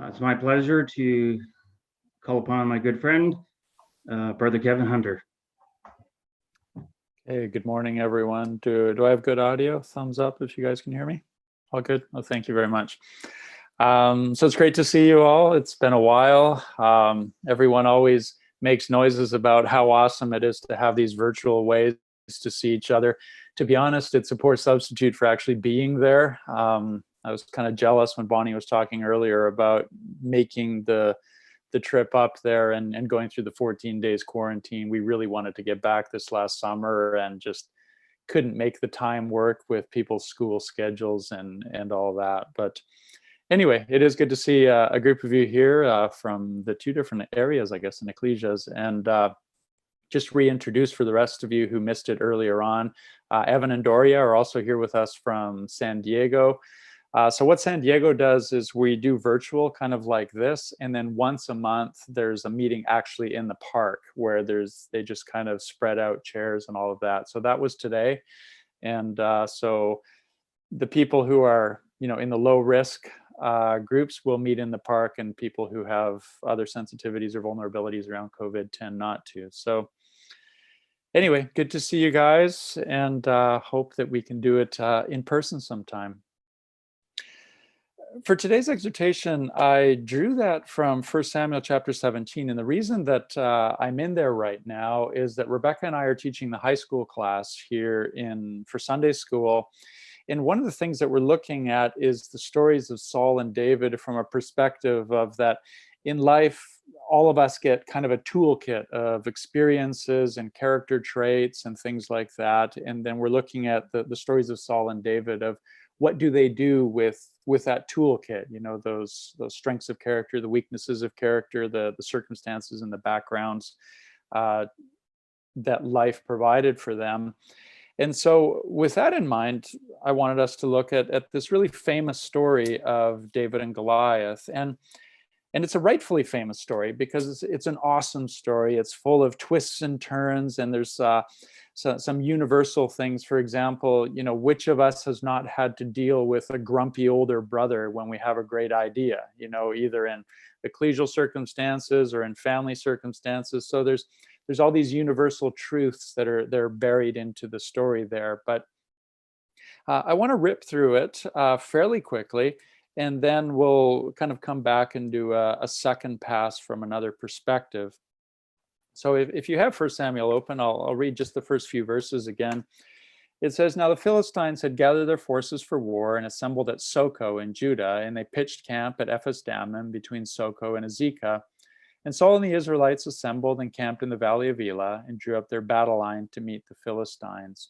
It's my pleasure to call upon my good friend, Brother Kevin Hunter. Hey, good morning, everyone. Do I have good audio? Thumbs up if you guys can hear me. All good? Oh, thank you very much. So it's great to see you all. It's been a while. Everyone always makes noises about how awesome it is to have these virtual ways to see each other. To be honest, it's a poor substitute for actually being there. I was kind of jealous when Bonnie was talking earlier about making the trip up there and going through the 14 days quarantine. We really wanted to get back this last summer and just couldn't make the time work with people's school schedules and all that. But anyway, it is good to see a group of you here from the two different areas, I guess, in Ecclesias. And just reintroduce for the rest of you who missed it earlier on, Evan and Doria are also here with us from San Diego. So what San Diego does is we do virtual kind of like this, and then once a month there's a meeting actually in the park where they just kind of spread out chairs and all of that. So that was today. And so the people who are in the low risk groups will meet in the park, and people who have other sensitivities or vulnerabilities around COVID tend not to. So anyway, good to see you guys, and hope that we can do it in person sometime. For today's exhortation, I drew that from 1 Samuel chapter 17. And the reason that I'm in there right now is that Rebecca and I are teaching the high school class here for Sunday school. And one of the things that we're looking at is the stories of Saul and David from a perspective of that in life, all of us get kind of a toolkit of experiences and character traits and things like that. And then we're looking at the stories of Saul and David of what do they do with that toolkit, those strengths of character, the weaknesses of character, the circumstances and the backgrounds that life provided for them. And so with that in mind, I wanted us to look at this really famous story of David and Goliath. And it's a rightfully famous story because it's an awesome story. It's full of twists and turns, and there's some universal things. For example, which of us has not had to deal with a grumpy older brother when we have a great idea, either in ecclesial circumstances or in family circumstances. So there's all these universal truths that are buried into the story there. But I want to rip through it fairly quickly, and then we'll kind of come back and do a second pass from another perspective. So if you have 1 Samuel open, I'll read just the first few verses again. It says, "Now the Philistines had gathered their forces for war and assembled at Soko in Judah, and they pitched camp at Ephes-dammim between Soko and Azekah. And Saul and the Israelites assembled and camped in the valley of Elah and drew up their battle line to meet the Philistines."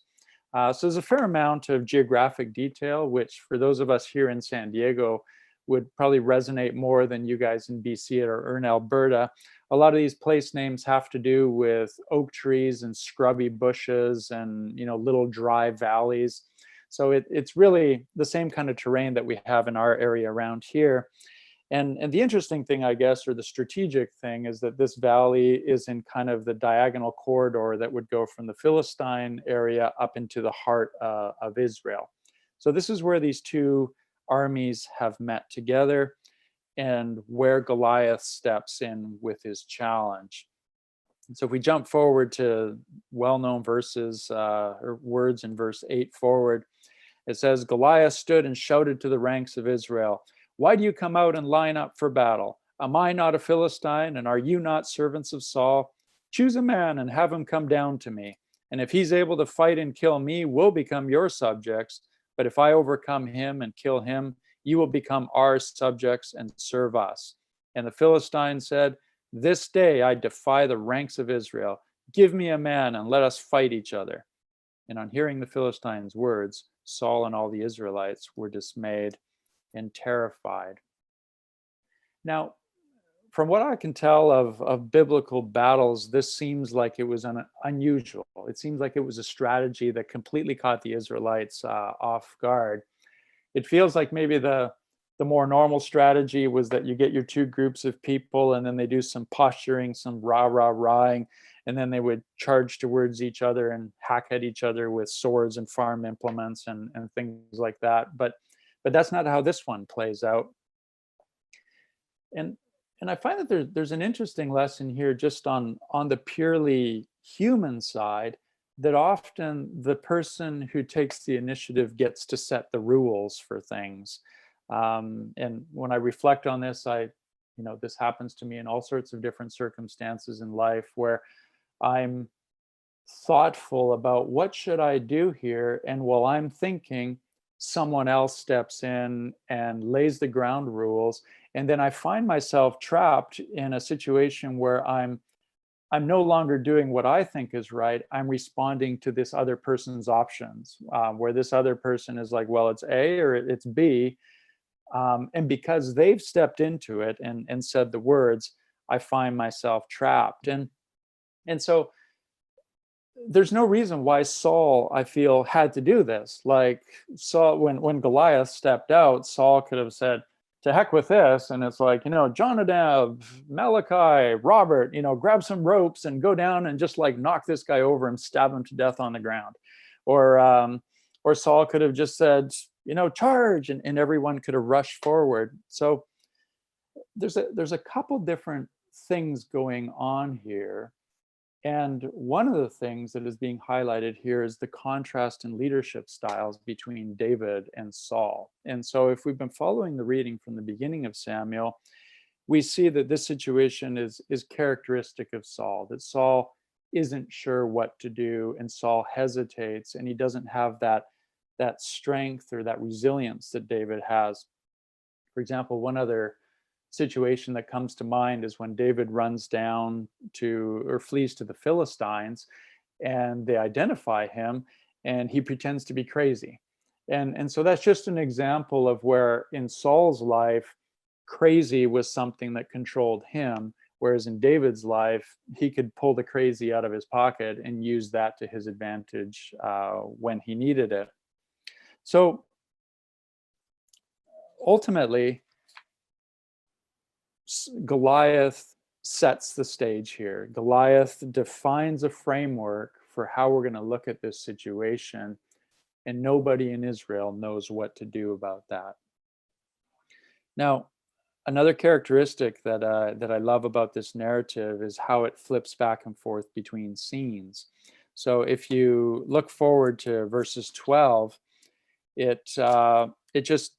So there's a fair amount of geographic detail, which for those of us here in San Diego would probably resonate more than you guys in BC or in Alberta. A lot of these place names have to do with oak trees and scrubby bushes and little dry valleys. So it's really the same kind of terrain that we have in our area around here. And the interesting thing, I guess, or the strategic thing, is that this valley is in kind of the diagonal corridor that would go from the Philistine area up into the heart of Israel. So this is where these two armies have met together, and where Goliath steps in with his challenge. And so if we jump forward to well-known verses or words in verse 8 forward, it says, "Goliath stood and shouted to the ranks of Israel, 'Why do you come out and line up for battle? Am I not a Philistine, and are you not servants of Saul? Choose a man and have him come down to me. And if he's able to fight and kill me, we'll become your subjects. But if I overcome him and kill him, you will become our subjects and serve us.' And the Philistine said, 'This day I defy the ranks of Israel. Give me a man and let us fight each other.' And on hearing the Philistines' words, Saul and all the Israelites were dismayed and terrified." Now, from what I can tell of biblical battles, this seems like it was unusual. It seems like it was a strategy that completely caught the Israelites off guard. It feels like maybe the more normal strategy was that you get your two groups of people, and then they do some posturing, some rah-rah-rahing, and then they would charge towards each other and hack at each other with swords and farm implements and things like that. But that's not how this one plays out. And I find that there's an interesting lesson here just on the purely human side, that often the person who takes the initiative gets to set the rules for things. And when I reflect on this, this happens to me in all sorts of different circumstances in life where I'm thoughtful about what should I do here, and while I'm thinking, someone else steps in and lays the ground rules, and then I find myself trapped in a situation where I'm no longer doing what I think is right. I'm responding to this other person's options, where this other person is like, well, it's A or it's B. And because they've stepped into it and said the words, I find myself trapped. And so there's no reason why Saul, I feel, had to do this. Like Saul, when Goliath stepped out, Saul could have said, to heck with this. And it's like, Jonadab, Malachi, Robert, grab some ropes and go down and just like knock this guy over and stab him to death on the ground. Or Saul could have just said, charge, and everyone could have rushed forward. So there's a couple different things going on here. And one of the things that is being highlighted here is the contrast in leadership styles between David and Saul. And so if we've been following the reading from the beginning of Samuel, we see that this situation is characteristic of Saul, that Saul isn't sure what to do, and Saul hesitates, and he doesn't have that strength or that resilience that David has. For example, one other situation that comes to mind is when David runs down to, or flees to, the Philistines, and they identify him, and he pretends to be crazy. And so that's just an example of where in Saul's life, crazy was something that controlled him, whereas in David's life, he could pull the crazy out of his pocket and use that to his advantage when he needed it. So ultimately, Goliath sets the stage here. Goliath defines a framework for how we're going to look at this situation, and nobody in Israel knows what to do about that. Now, another characteristic that I love about this narrative is how it flips back and forth between scenes. So if you look forward to verses 12, it just,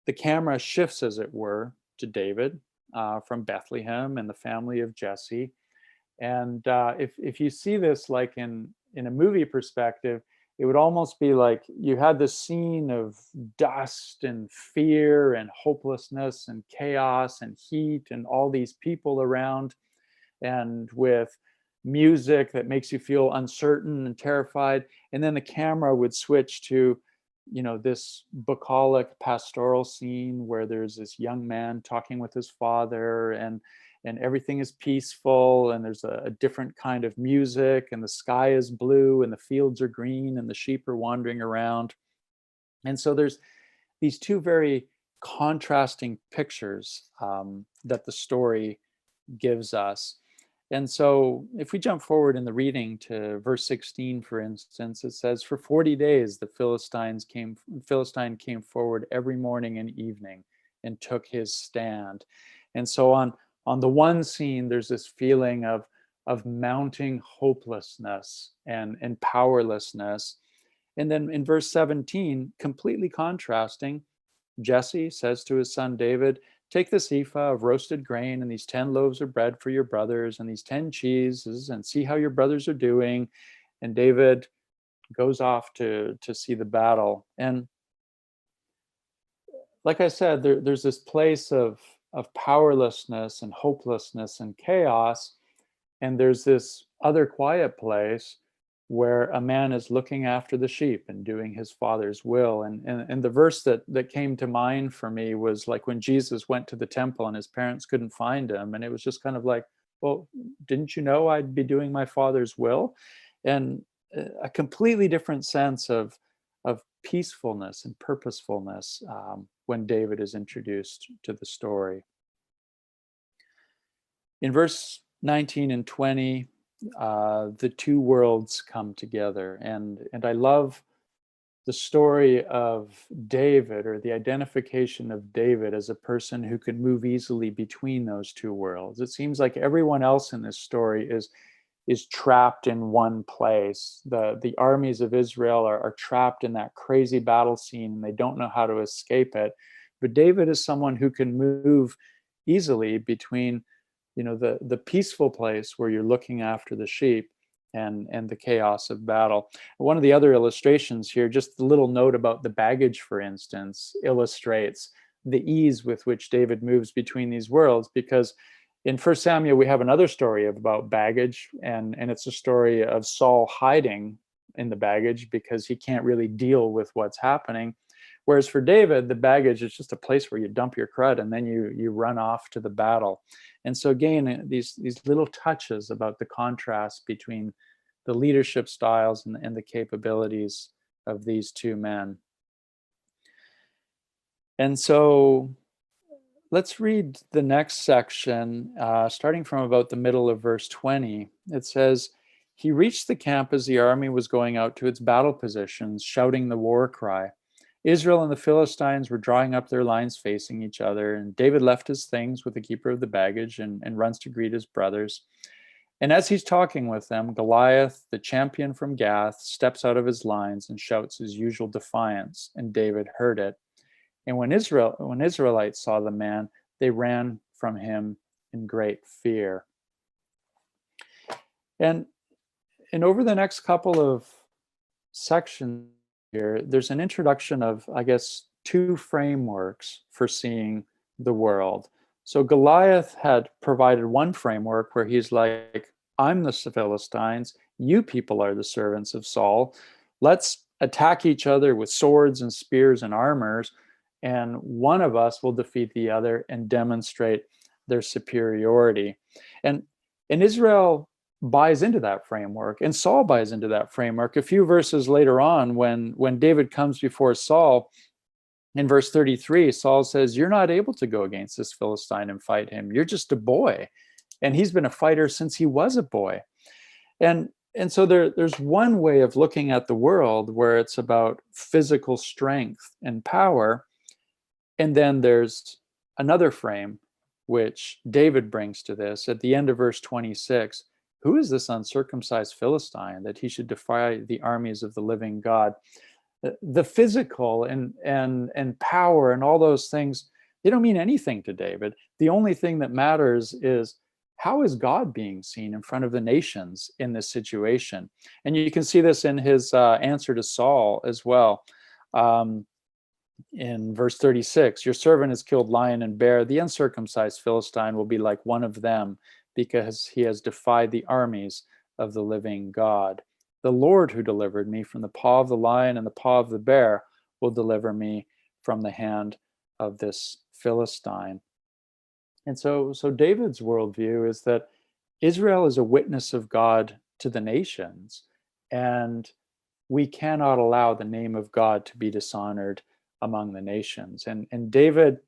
the camera shifts, as it were, to David from Bethlehem and the family of Jesse. And if you see this like in a movie perspective, it would almost be like you had this scene of dust and fear and hopelessness and chaos and heat and all these people around, and with music that makes you feel uncertain and terrified. And then the camera would switch to this bucolic pastoral scene where there's this young man talking with his father, and everything is peaceful, and there's a different kind of music, and the sky is blue, and the fields are green, and the sheep are wandering around. And so there's these two very contrasting pictures that the story gives us. And so if we jump forward in the reading to verse 16, for instance, it says, for 40 days the Philistine came forward every morning and evening and took his stand. And so on the one scene, there's this feeling of mounting hopelessness and powerlessness. And then in verse 17, completely contrasting, Jesse says to his son David, take this ephah of roasted grain and these 10 loaves of bread for your brothers and these 10 cheeses, and see how your brothers are doing. And David goes off to see the battle. And like I said, there's this place of powerlessness and hopelessness and chaos. And there's this other quiet place where a man is looking after the sheep and doing his father's will. And the verse that came to mind for me was like when Jesus went to the temple and his parents couldn't find him. And it was just kind of like, well, didn't you know I'd be doing my father's will? And a completely different sense of peacefulness and purposefulness when David is introduced to the story. In verse 19 and 20, the two worlds come together, and I love the story of David, or the identification of David as a person who could move easily between those two worlds. It seems like everyone else in this story is trapped in one place. The armies of Israel are trapped in that crazy battle scene, and they don't know how to escape it. But David is someone who can move easily between, the peaceful place where you're looking after the sheep and the chaos of battle. One of the other illustrations here, just a little note about the baggage, for instance, illustrates the ease with which David moves between these worlds, because in 1 Samuel, we have another story about baggage, and it's a story of Saul hiding in the baggage because he can't really deal with what's happening. Whereas for David, the baggage is just a place where you dump your crud and then you run off to the battle. And so again, these little touches about the contrast between the leadership styles and the capabilities of these two men. And so let's read the next section, starting from about the middle of verse 20. It says, "He reached the camp as the army was going out to its battle positions, shouting the war cry. Israel and the Philistines were drawing up their lines facing each other, and David left his things with the keeper of the baggage and runs to greet his brothers. And as he's talking with them, Goliath, the champion from Gath, steps out of his lines and shouts his usual defiance, and David heard it. And when Israelites saw the man, they ran from him in great fear." And over the next couple of sections here, there's an introduction of, I guess, two frameworks for seeing the world. So Goliath had provided one framework where he's like, I'm the Philistines, you people are the servants of Saul. Let's attack each other with swords and spears and armors, and one of us will defeat the other and demonstrate their superiority. And Israel buys into that framework, and Saul buys into that framework. A few verses later on, when David comes before Saul, in verse 33, Saul says, "You're not able to go against this Philistine and fight him. You're just a boy." And he's been a fighter since he was a boy. And so there's one way of looking at the world where it's about physical strength and power. And then there's another frame which David brings to this at the end of verse 26. Who is this uncircumcised Philistine that he should defy the armies of the living God? The physical and power and all those things, they don't mean anything to David. The only thing that matters is, how is God being seen in front of the nations in this situation? And you can see this in his answer to Saul as well. In verse 36, "Your servant has killed lion and bear. The uncircumcised Philistine will be like one of them, because he has defied the armies of the living God. The Lord who delivered me from the paw of the lion and the paw of the bear will deliver me from the hand of this Philistine." And so David's worldview is that Israel is a witness of God to the nations, and we cannot allow the name of God to be dishonored among the nations. And David,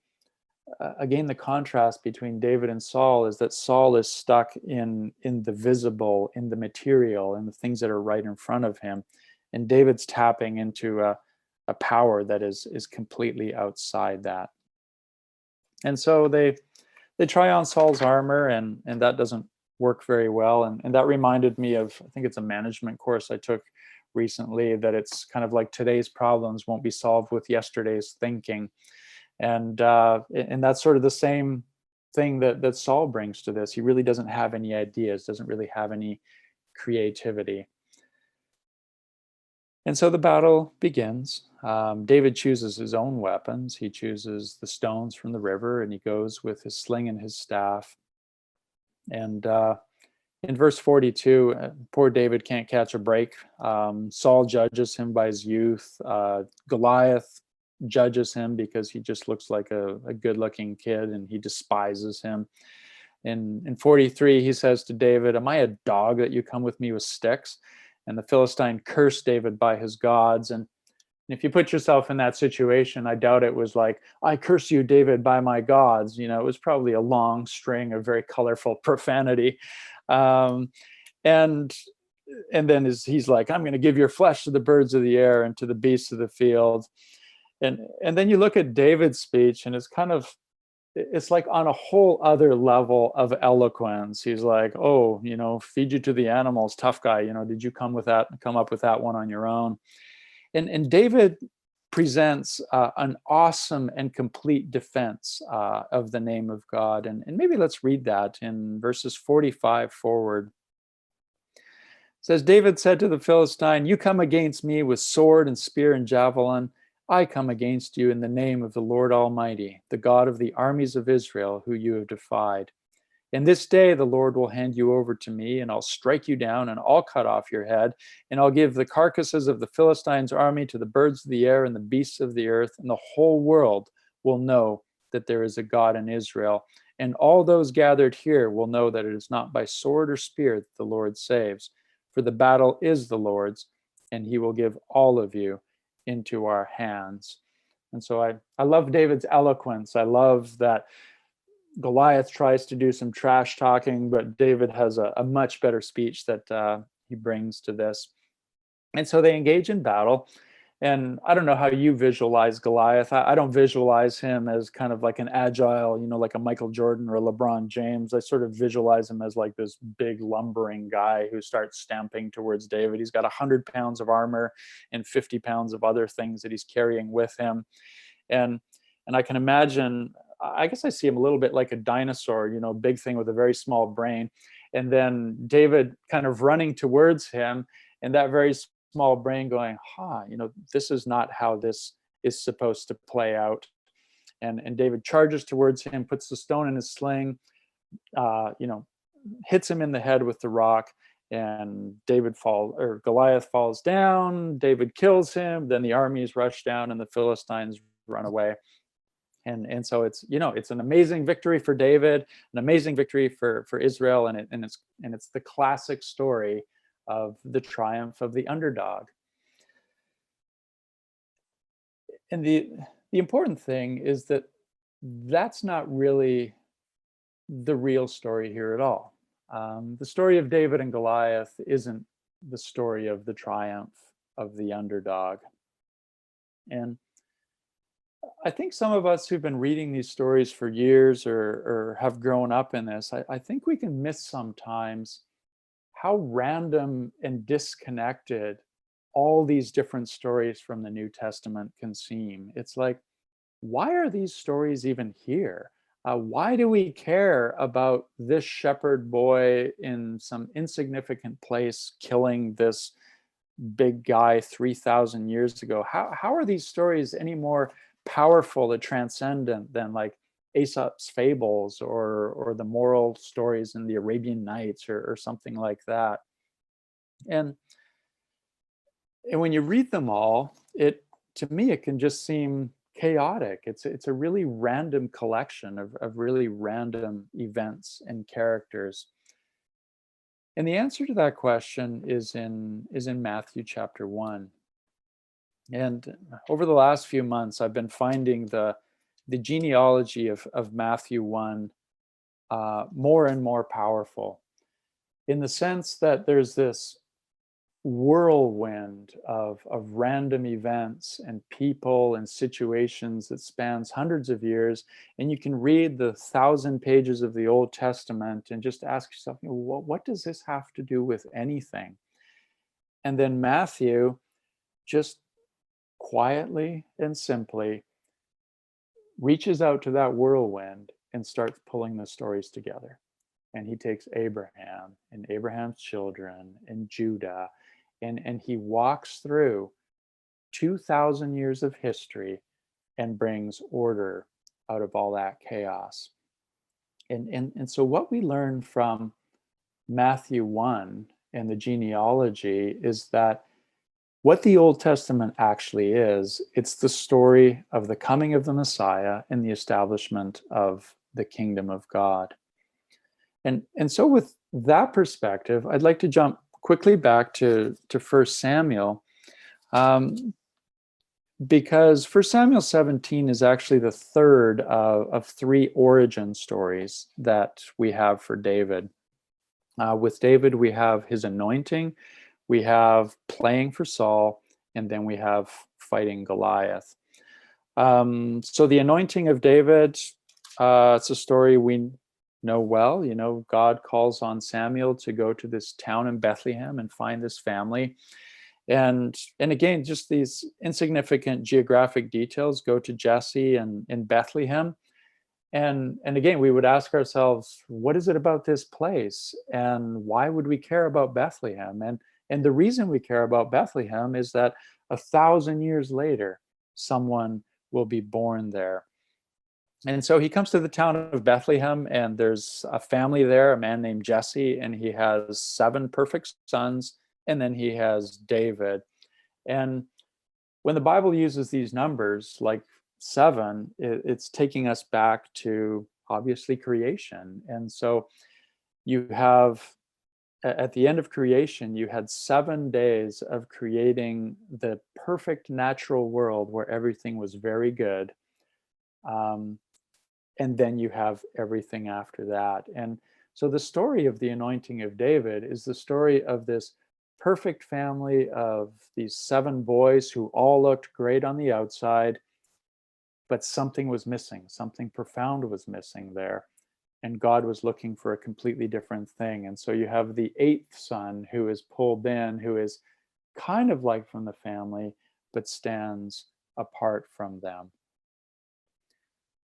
again, the contrast between David and Saul is that Saul is stuck in the visible, in the material, in the things that are right in front of him. And David's tapping into a power that is completely outside that. And so they try on Saul's armor, and that doesn't work very well. And that reminded me of, I think it's a management course I took recently, that it's kind of like today's problems won't be solved with yesterday's thinking. And that's sort of the same thing that Saul brings to this. He really doesn't have any ideas, doesn't really have any creativity. And so the battle begins. David chooses his own weapons. He chooses the stones from the river, and he goes with his sling and his staff. And in verse 42, poor David can't catch a break. Saul judges him by his youth. Goliath judges him because he just looks like a good-looking kid, and he despises him. In 43, he says to David, "Am I a dog that you come with me with sticks?" And the Philistine cursed David by his gods. And if you put yourself in that situation, I doubt it was like, "I curse you, David, by my gods." It was probably a long string of very colorful profanity. And then he's like, I'm going to give your flesh to the birds of the air and to the beasts of the field. And then you look at David's speech, and it's like on a whole other level of eloquence. He's like, oh, feed you to the animals, tough guy. Did you come up with that one on your own? And David presents an awesome and complete defense of the name of God. And maybe let's read that in verses 45 forward. It says, David said to the Philistine, you come against me with sword and spear and javelin. I come against you in the name of the Lord Almighty, the God of the armies of Israel, who you have defied. And this day the Lord will hand you over to me, and I'll strike you down, and I'll cut off your head, and I'll give the carcasses of the Philistines' army to the birds of the air and the beasts of the earth, and the whole world will know that there is a God in Israel. And all those gathered here will know that it is not by sword or spear that the Lord saves, for the battle is the Lord's, and he will give all of you into our hands. And so I love David's eloquence. I love that Goliath tries to do some trash talking, but David has a much better speech that he brings to this. And so they engage in battle. And I don't know how you visualize Goliath. I don't visualize him as kind of like an agile, like a Michael Jordan or a LeBron James. I sort of visualize him as like this big lumbering guy who starts stamping towards David. He's got 100 pounds of armor and 50 pounds of other things that he's carrying with him. And I can imagine, I guess I see him a little bit like a dinosaur, big thing with a very small brain. And then David kind of running towards him, and that very small brain going, this is not how this is supposed to play out. And David charges towards him, puts the stone in his sling, hits him in the head with the rock, and Goliath falls down. David kills him. Then the armies rush down, and the Philistines run away. And so it's an amazing victory for David, an amazing victory for Israel, and it's the classic story of the triumph of the underdog. And the important thing is that that's not really the real story here at all. The story of David and Goliath isn't the story of the triumph of the underdog. And I think some of us who've been reading these stories for years or have grown up in this, I think we can miss sometimes how random and disconnected all these different stories from the New Testament can seem. It's like, why are these stories even here? Why do we care about this shepherd boy in some insignificant place killing this big guy 3,000 years ago? How are these stories any more powerful or transcendent than like Aesop's fables or the moral stories in the Arabian Nights or something like that? And when you read them all, to me it can just seem chaotic. It's a really random collection of really random events and characters. And the answer to that question is in Matthew chapter 1. And over the last few months, I've been finding the genealogy of Matthew 1 more and more powerful, in the sense that there's this whirlwind of random events and people and situations that spans hundreds of years. And you can read the 1,000 pages of the Old Testament and just ask yourself, what does this have to do with anything? And then Matthew just quietly and simply reaches out to that whirlwind and starts pulling the stories together. And he takes Abraham and Abraham's children and Judah, and he walks through 2,000 years of history and brings order out of all that chaos. And so what we learn from Matthew 1 and the genealogy is that what the Old Testament actually is, it's the story of the coming of the Messiah and the establishment of the kingdom of God. And so with that perspective, I'd like to jump quickly back to 1 Samuel, because 1 Samuel 17 is actually the third of three origin stories that we have for David. With David, we have his anointing, we have playing for Saul, and then we have fighting Goliath. So the anointing of David, it's a story we know well. You know, God calls on Samuel to go to this town in Bethlehem and find this family. And again, just these insignificant geographic details go to Jesse and in Bethlehem. And again, we would ask ourselves, what is it about this place? And why would we care about Bethlehem? And the reason we care about Bethlehem is that 1,000 years later, someone will be born there. And so he comes to the town of Bethlehem, and there's a family there, a man named Jesse, and he has 7 perfect sons, and then he has David. And when the Bible uses these numbers, like 7, it's taking us back to obviously creation. And so you have, at the end of creation, you had 7 days of creating the perfect natural world where everything was very good. And then you have everything after that. And so the story of the anointing of David is the story of this perfect family of these 7 boys who all looked great on the outside, but something was missing. Something profound was missing there. And God was looking for a completely different thing. And so you have the 8th son who is pulled in, who is kind of like from the family, but stands apart from them.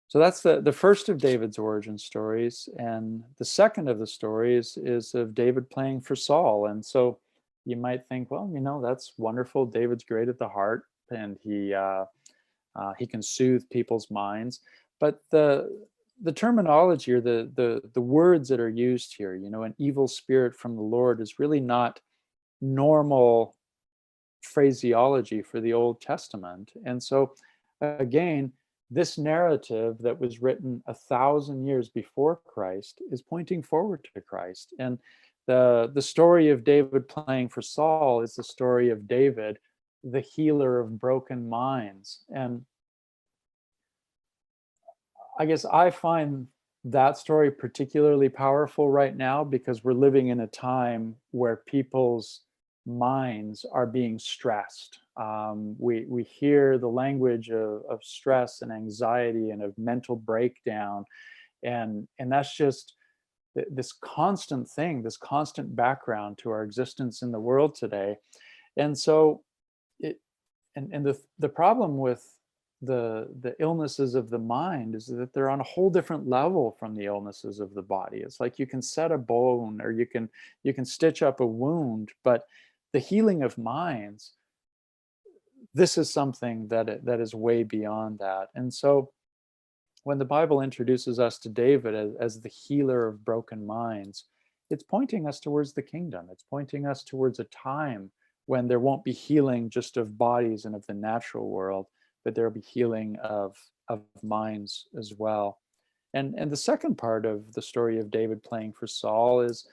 So that's the first of David's origin stories. And the second of the stories is of David playing for Saul. And so you might think, well, you know, that's wonderful. David's great at the heart, and he can soothe people's minds. But the terminology, or the words that are used here, you know, an evil spirit from the Lord, is really not normal phraseology for the Old Testament. And so again, this narrative that was written 1,000 years before Christ is pointing forward to Christ. And the story of David playing for Saul is the story of David, the healer of broken minds. And I guess I find that story particularly powerful right now because we're living in a time where people's minds are being stressed. We hear the language of stress and anxiety and of mental breakdown, and that's just this constant thing, this constant background to our existence in the world today. And so the problem with the illnesses of the mind is that they're on a whole different level from the illnesses of the body. It's like you can set a bone, or you can stitch up a wound, but the healing of minds, this is something that is way beyond that. And so when the Bible introduces us to David as the healer of broken minds, it's pointing us towards the kingdom. It's pointing us towards a time when there won't be healing just of bodies and of the natural world, but there'll be healing of minds as well. And the second part of the story of David playing for Saul is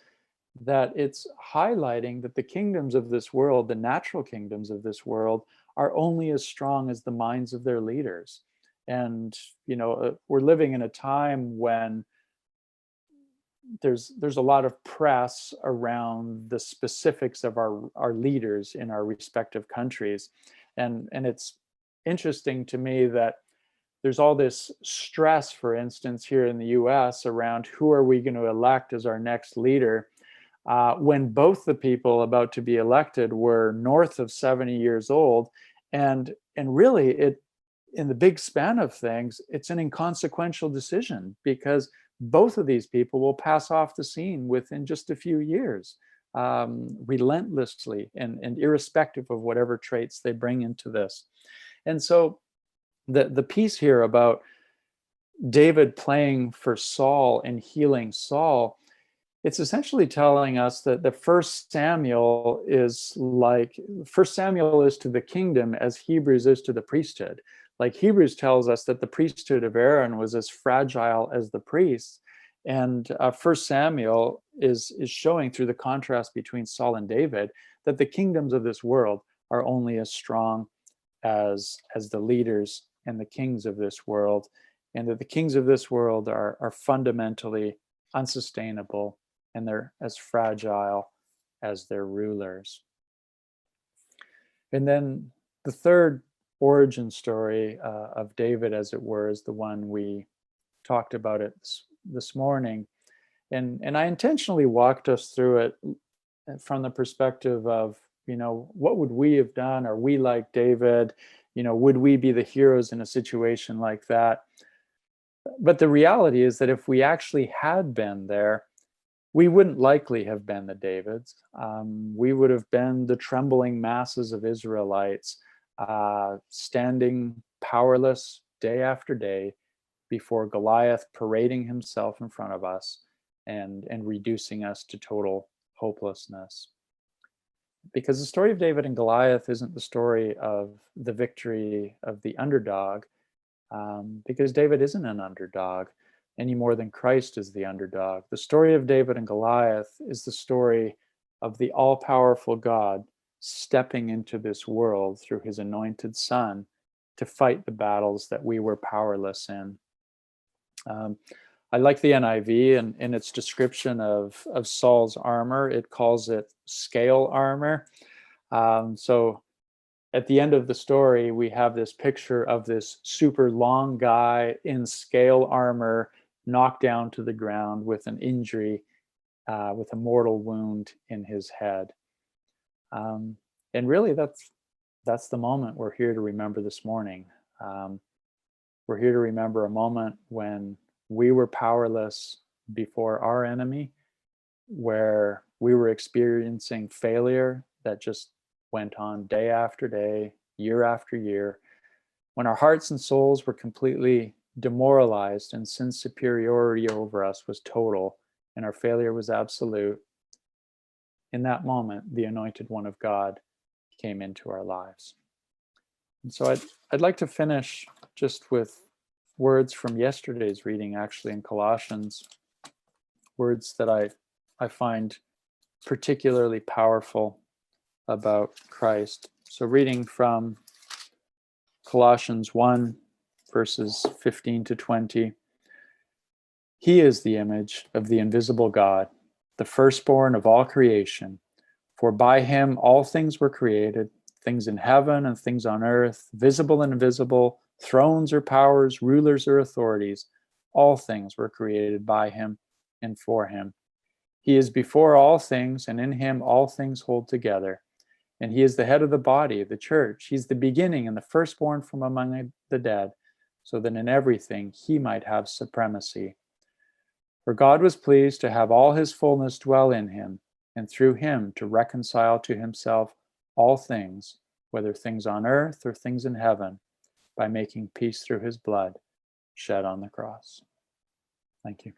that it's highlighting that the kingdoms of this world, the natural kingdoms of this world, are only as strong as the minds of their leaders. And, you know, we're living in a time when there's a lot of press around the specifics of our leaders in our respective countries. And it's interesting to me that there's all this stress, for instance, here in the US around who are we going to elect as our next leader, when both the people about to be elected were north of 70 years old. And really, in the big span of things, it's an inconsequential decision because both of these people will pass off the scene within just a few years, relentlessly and irrespective of whatever traits they bring into this. And so the piece here about David playing for Saul and healing Saul, it's essentially telling us that the First Samuel is to the kingdom as Hebrews is to the priesthood. Like Hebrews tells us that the priesthood of Aaron was as fragile as the priests, and First Samuel is showing through the contrast between Saul and David that the kingdoms of this world are only as strong as the leaders and the kings of this world, and that the kings of this world are fundamentally unsustainable, and they're as fragile as their rulers. And then the third origin story of David, as it were, is the one we talked about it this morning. And I intentionally walked us through it from the perspective of, what would we have done? Are we like David? Would we be the heroes in a situation like that? But the reality is that if we actually had been there, we wouldn't likely have been the Davids. We would have been the trembling masses of Israelites, standing powerless day after day before Goliath, parading himself in front of us and reducing us to total hopelessness. Because the story of David and Goliath isn't the story of the victory of the underdog, because David isn't an underdog any more than Christ is the underdog. The story of David and Goliath is the story of the all-powerful God stepping into this world through his anointed Son to fight the battles that we were powerless in. I like the NIV, and in its description of Saul's armor, it calls it scale armor. So at the end of the story, we have this picture of this super long guy in scale armor, knocked down to the ground with an injury, with a mortal wound in his head. And really, that's the moment we're here to remember this morning. We're here to remember a moment when we were powerless before our enemy, where we were experiencing failure that just went on day after day, year after year, when our hearts and souls were completely demoralized and sin's superiority over us was total and our failure was absolute. In that moment, the anointed one of God came into our lives. And so I'd like to finish just with words from yesterday's reading, actually, in Colossians, words that I find particularly powerful about Christ. So reading from Colossians 1, verses 15 to 20. He is the image of the invisible God, the firstborn of all creation. For by him all things were created, things in heaven and things on earth, visible and invisible, thrones or powers, rulers or authorities. All things were created by him and for him. He is before all things, and in him all things hold together. And he is the head of the body, the church. He's the beginning and the firstborn from among the dead, so that in everything he might have supremacy. For God was pleased to have all his fullness dwell in him, and through him to reconcile to himself all things, whether things on earth or things in heaven, by making peace through his blood shed on the cross. Thank you.